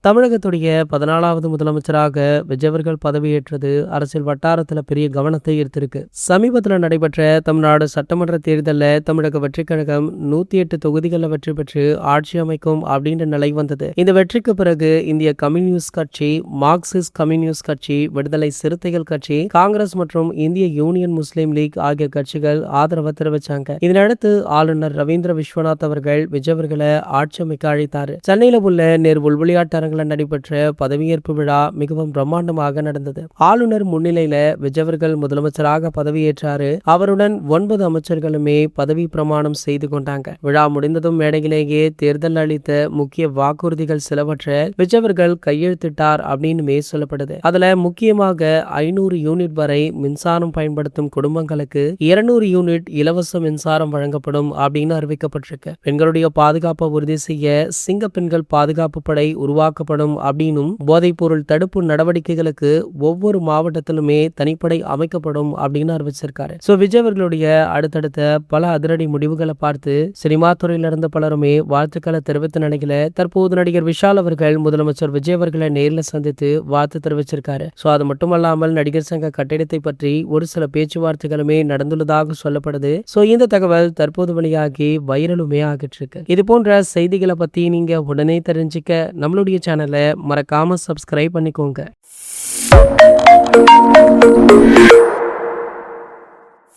தமிழகத்துடைய 14வது முதலமைச்சராக விஜய் அவர்கள் பதவியேற்றது அரசியல் வட்டாரத்துல பெரிய கவனத்தை ஈர்த்திருக்கு. சமீபத்துல நடைபெற்ற தமிழ்நாடு சட்டமன்ற தேர்தலில் தமிழக வெற்றி கழகம் 108 தொகுதிகளில் வெற்றி பெற்று ஆட்சி அமைக்கும் அப்படின்ற நிலை வந்தது. இந்த வெற்றிக்கு பிறகு இந்திய கம்யூனிஸ்ட் கட்சி, மார்க்சிஸ்ட் கம்யூனிஸ்ட் கட்சி, விடுதலை சிறுத்தைகள் கட்சி, காங்கிரஸ் மற்றும் இந்திய யூனியன் முஸ்லீம் லீக் ஆகிய கட்சிகள் ஆதரவு தெரிவிச்சாங்க. இதனடுத்து ஆளுநர் ரவீந்திர விஸ்வநாத் அவர்கள் விஜய் அவர்களை ஆட்சி அமைக்க அழைத்தார். சென்னையில் உள்ள நேரு விளையாட்டு நடைபெற்ற பதவியேற்பு விழா மிகவும் பிரம்மாண்டமாக நடந்தது. ஆளுநர் முன்னிலையில விஜய் அவர்கள் முதலமைச்சராக பதவியேற்றாரு. அவருடன் 9 அமைச்சர்களுமே பதவி பிரமாணம் செய்து கொண்டாங்க. விழா முடிந்ததும் மேடையிலேயே தேர்தல் அளித்த முக்கிய வாக்குறுதிகள் சிலவற்றை விஜய் அவர்கள் கையெழுத்திட்டார் அப்படின்னு சொல்லப்படுது. அதுல முக்கியமாக 500 யூனிட் வரை மின்சாரம் பயன்படுத்தும் குடும்பங்களுக்கு 200 யூனிட் இலவச மின்சாரம் வழங்கப்படும் அப்படின்னு அறிவிக்கப்பட்டிருக்கு. பெண்களுடைய பாதுகாப்பை உறுதி செய்ய சிங்க பெண்கள் பாதுகாப்பு படை உருவாக்கப்படும் அப்படின்னும், போதைப் பொருள் தடுப்பு நடவடிக்கைகளுக்கு ஒவ்வொரு மாவட்டத்திலுமே தனிப்படை அமைக்கப்படும் அப்படின்னு அறிவிச்சிருக்காரு. விஜய் அவர்களுடைய அடுத்தடுத்த பல அதிரடி முடிவுகளை பார்த்து சினிமா துறையில இருந்த பலருமே வாழ்த்துக்களை தெரிவித்த நிலையில தற்போது நடிகர் விஷால் அவர்கள் முதலமைச்சர் விஜய் அவர்களை நேரில் சந்தித்து வாழ்த்து தெரிவிச்சிருக்காரு. அது மட்டுமல்லாமல் நடிகர் சங்க கட்டிடத்தை பற்றி ஒரு சில பேச்சுவார்த்தைகளுமே நடந்துள்ளதாக சொல்லப்படுது. இந்த தகவல் தற்போது வெளியாகி வைரலுமே ஆகிட்டு இருக்கு. இது போன்ற செய்திகளை பத்தி நீங்க உடனே தெரிஞ்சுக்க நம்மளுடைய சேனலை மறக்காம சப்ஸ்கிரைப் பண்ணிக்கோங்க.